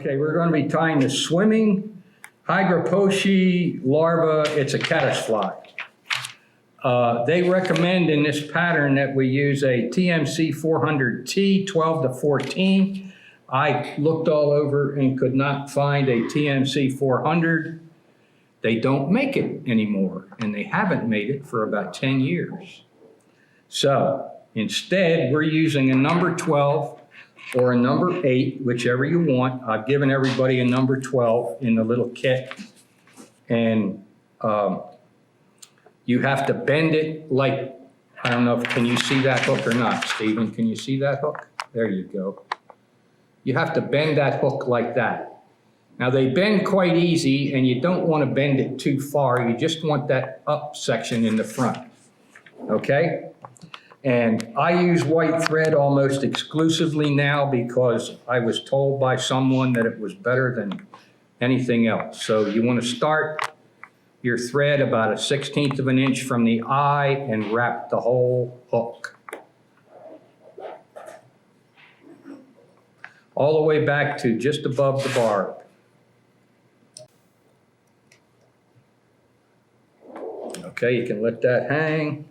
Okay, we're going to be tying the swimming Hygropoeia larva. It's a caddis fly. They recommend in this pattern that we use a TMC 400T 12 to 14. I looked all over and could not find a TMC 400. They don't make it anymore, and they haven't made it for about 10 years. So instead, we're using a number 12 or a number 8, whichever you want. I've given everybody a number 12 in the little kit. And you have to bend it like, I don't know, can you see that hook or not, Stephen? Can you see that hook? There you go. You have to bend that hook like that. Now they bend quite easy, and you don't want to bend it too far. You just want that up section in the front, okay? And I use white thread almost exclusively now because I was told by someone that it was better than anything else. So you want to start your thread about a 1/16 of an inch from the eye and wrap the whole hook all the way back to just above the barb. Okay, you can let that hang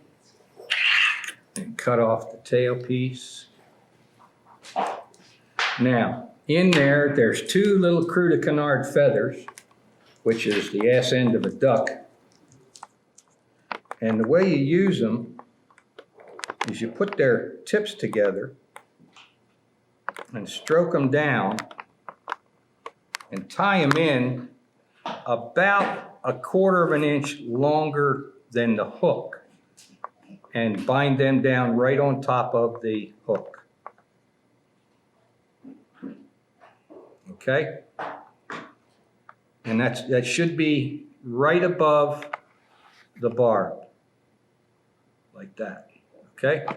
and cut off the tail piece. Now, in there, there's 2 little Croix de Canard feathers, which is the ass end of a duck. And the way you use them is you put their tips together and stroke them down and tie them in about 1/4 of an inch longer than the hook and bind them down right on top of the hook. Okay? And that should be right above the barb, like that, okay?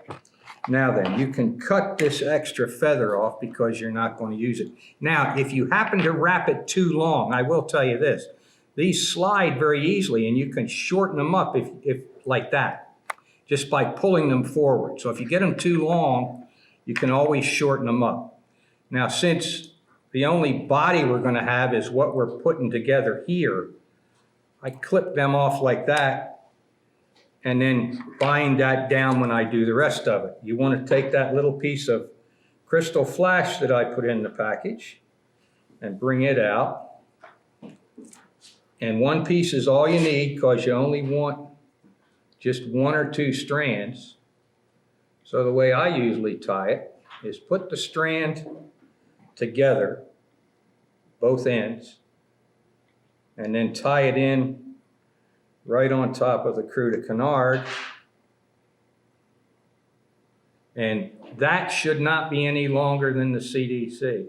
Now then, you can cut this extra feather off because you're not going to use it. Now, if you happen to wrap it too long, I will tell you this, these slide very easily and you can shorten them up if like that, just by pulling them forward. So if you get them too long, you can always shorten them up. Now, since the only body we're going to have is what we're putting together here, I clip them off like that and then bind that down when I do the rest of it. You want to take that little piece of crystal flash that I put in the package and bring it out. And 1 piece is all you need because you only want just 1 or 2 strands. So the way I usually tie it is put the strand together, both ends, and then tie it in right on top of the Croix de Canard. And that should not be any longer than the CDC.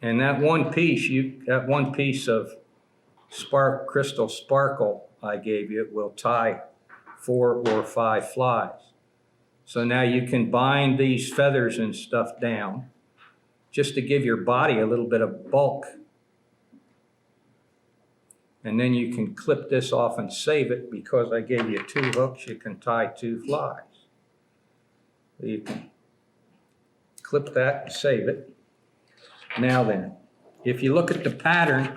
And that 1 piece, that 1 piece of crystal sparkle I gave you will tie 4 or 5 flies. So now you can bind these feathers and stuff down just to give your body a little bit of bulk. And then you can clip this off and save it because I gave you 2 hooks, you can tie 2 flies. So you can clip that and save it. Now then, if you look at the pattern,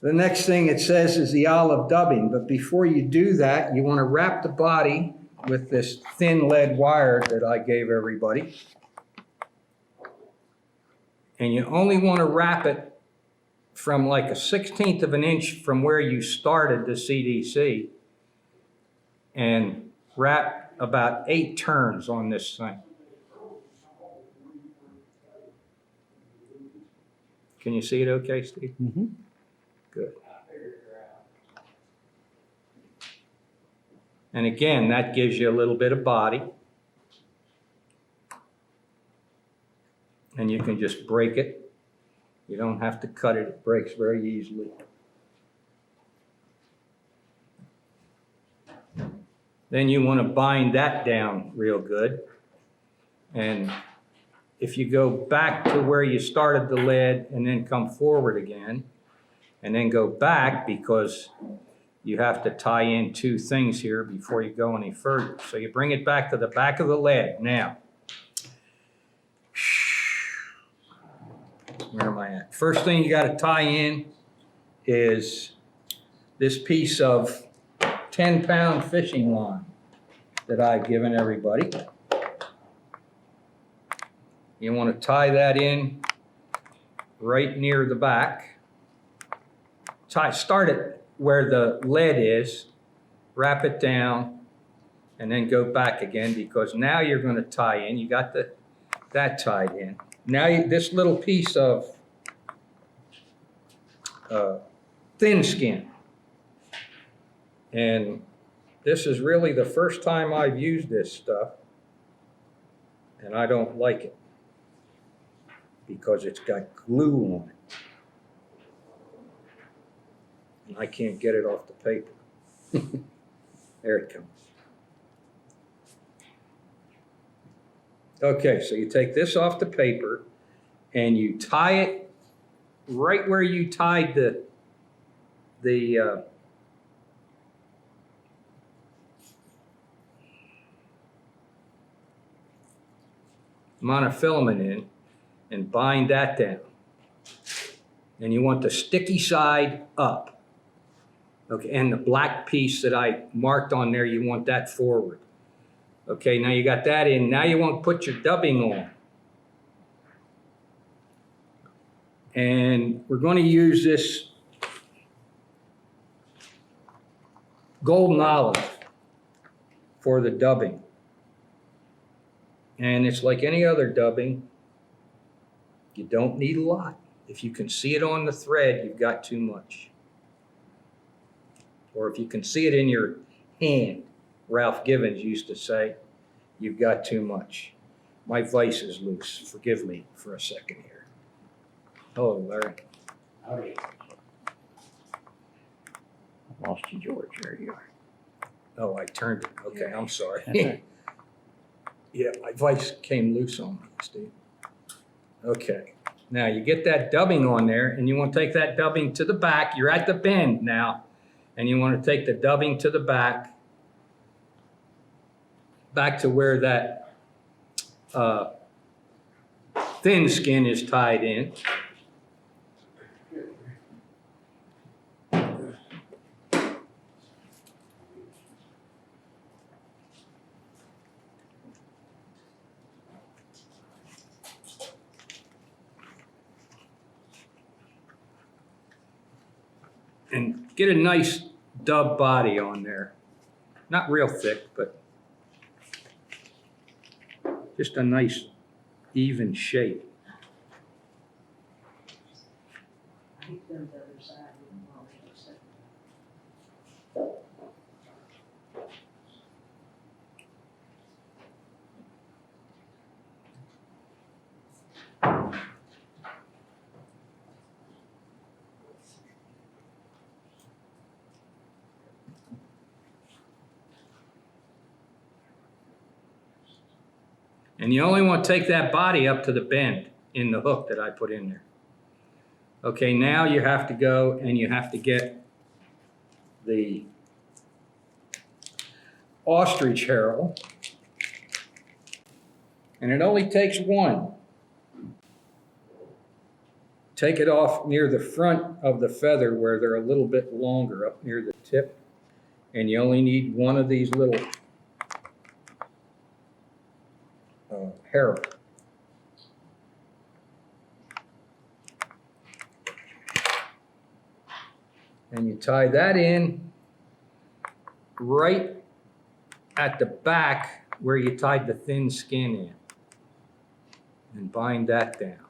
the next thing it says is the olive dubbing, but before you do that, you want to wrap the body with this thin lead wire that I gave everybody. And you only want to wrap it from like a 1/16 of an inch from where you started the CDC and wrap about 8 turns on this thing. Can you see it okay, Steve? Mm-hmm. Good. And again, that gives you a little bit of body. And you can just break it. You don't have to cut it. It breaks very easily. Then you want to bind that down real good. And if you go back to where you started the lead and then come forward again, and then go back because you have to tie in two things here before you go any further. So you bring it back to the back of the lead. Now, where am I at? First thing you got to tie in is this piece of 10-pound fishing line that I've given everybody. You want to tie that in right near the back. Start it where the lead is, wrap it down, and then go back again, because now you're going to tie in. You got that tied in. Now this little piece of thin skin, and this is really the first time I've used this stuff, and I don't like it because it's got glue on it. And I can't get it off the paper. There it comes. Okay, so you take this off the paper and you tie it right where you tied the monofilament in, and bind that down. And you want the sticky side up. Okay, and the black piece that I marked on there, you want that forward. Okay, now you got that in. Now you want to put your dubbing on. And we're going to use this golden olive for the dubbing. And it's like any other dubbing. You don't need a lot. If you can see it on the thread, you've got too much. Or if you can see it in your hand, Ralph Givens used to say, you've got too much. My vise is loose. Forgive me for a second here. Hello, Larry. Howdy. I lost you, George. There you are. Oh, I turned it. Okay, I'm sorry. Okay. Yeah, my vise came loose on me, Steve. Okay, now you get that dubbing on there, and you want to take that dubbing to the back. You're at the bend now, and you want to take the dubbing to the back to where that thin skin is tied in. And get a nice dub body on there. Not real thick, but just a nice even shape. And you only want to take that body up to the bend in the hook that I put in there. Okay, now you have to go and you have to get the Ostridge Herl. And it only takes one. Take it off near the front of the feather where they're a little bit longer up near the tip. And you only need one of these little Herl. And you tie that in right at the back where you tied the thin skin in, and bind that down.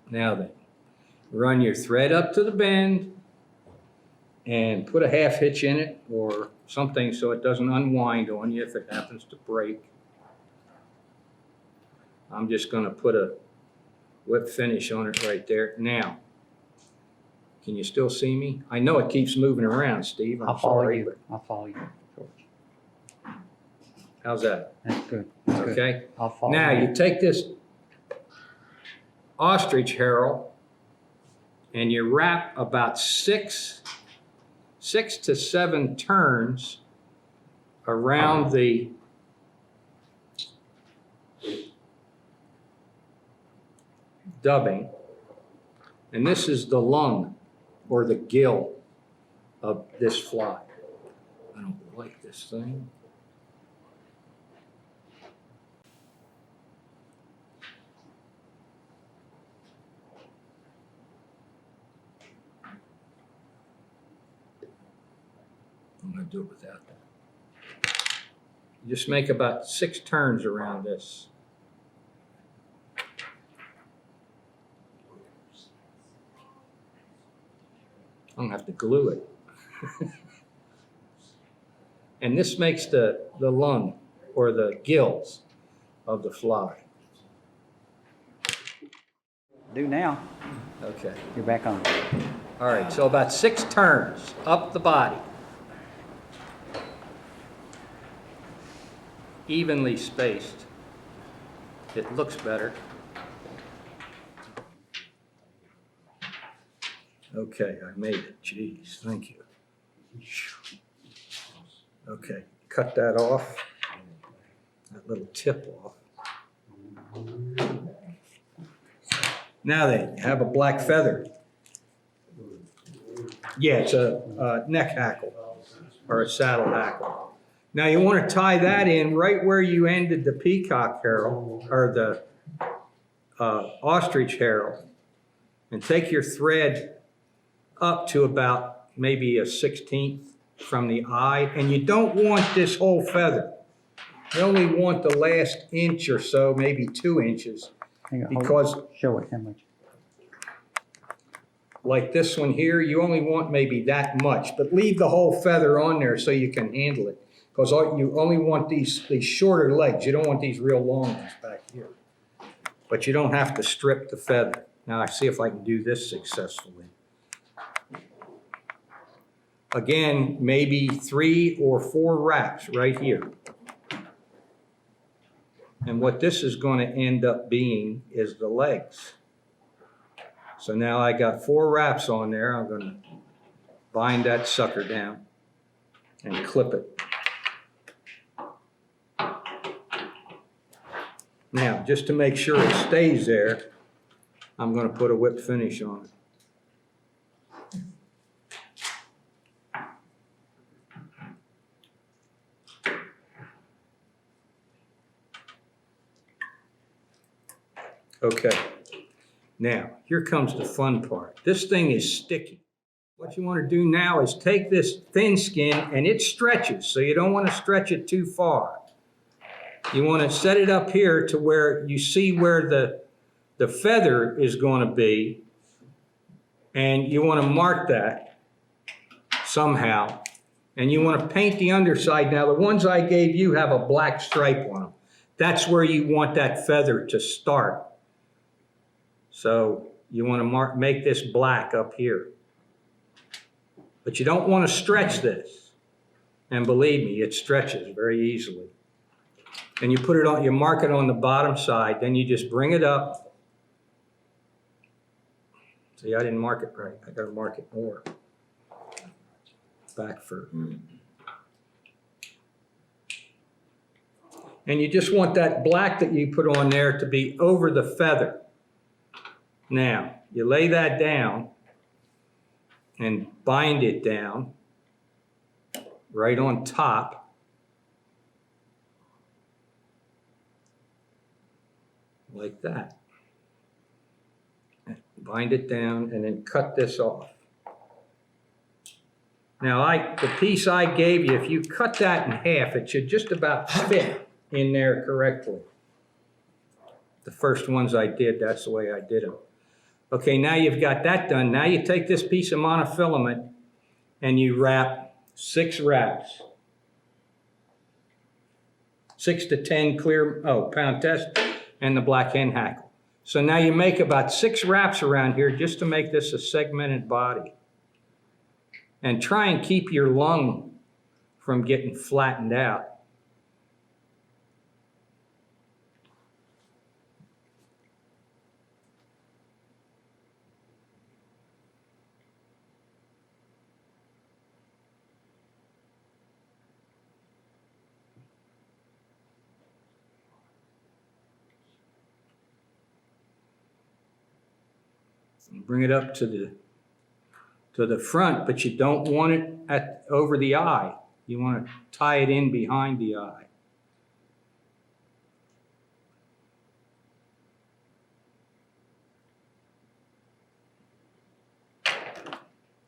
Now then, run your thread up to the bend and put a half hitch in it or something so it doesn't unwind on you if it happens to break. I'm just going to put a whip finish on it right there. Now, can you still see me? I know it keeps moving around, Steve. I'll follow you. I'll follow you, George. How's that? That's good. That's good. Okay. I'll follow Now you. you take this Ostridge Herl and you wrap about six to seven turns around the dubbing, and this is the lung or the gill of this fly. I don't like this thing. I'm going to do it without that. You just make about 6 turns around this. I'm going to have to glue it. And this makes the lung or the gills of the fly. Do now. Okay. You're back on. All right, so about 6 turns up the body. Evenly spaced. It looks better. Okay, I made it. Jeez, thank you. Okay, cut that off. That little tip off. Now then, you have a black feather. Yeah, it's a neck hackle or a saddle hackle. Now you want to tie that in right where you ended the peacock herl or the ostrich herl, and take your thread up to about maybe a 1/16 from the eye, and you don't want this whole feather. You only want the last inch or so, maybe 2 inches, Hang on, because show it how much. like this one here, you only want maybe that much, but leave the whole feather on there so you can handle it. Because you only want these shorter legs. You don't want these real long ones back here. But you don't have to strip the feather. Now I see if I can do this successfully. Again, maybe 3 or 4 wraps right here. And what this is going to end up being is the legs. So now I got 4 wraps on there. I'm going to bind that sucker down and clip it. Now, just to make sure it stays there, I'm going to put a whip finish on it. Okay, now here comes the fun part. This thing is sticky. What you want to do now is take this thin skin, and it stretches, so you don't want to stretch it too far. You want to set it up here to where you see where the feather is going to be, and you want to mark that somehow, and you want to paint the underside. Now, the ones I gave you have a black stripe on them. That's where you want that feather to start. So you want to make this black up here. But you don't want to stretch this. And believe me, it stretches very easily. And you put it on, you mark it on the bottom side, then you just bring it up. See, I didn't mark it right. I gotta mark it more. Back fur. And you just want that black that you put on there to be over the feather. Now, you lay that down and bind it down right on top. Like that. Bind it down and then cut this off. Now, the piece I gave you, if you cut that in half, it should just about fit in there correctly. The first ones I did, that's the way I did them. Okay, now you've got that done. Now you take this piece of monofilament and you wrap 6 wraps. 6 to 10 clear, pound test, and the black hen hackle. So now you make about 6 wraps around here just to make this a segmented body. And try and keep your lung from getting flattened out. Bring it up to the front, but you don't want it over the eye. You want to tie it in behind the eye.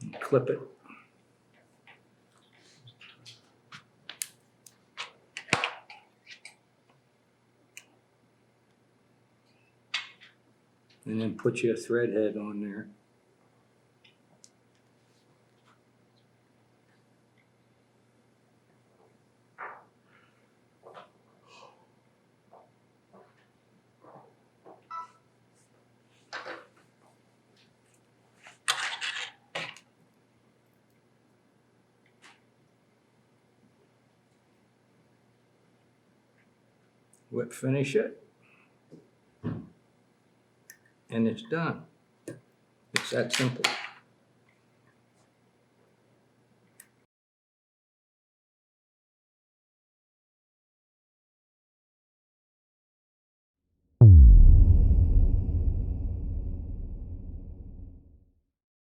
And clip it. And then put you a thread head on there. Whip finish it. And it's done. It's that simple.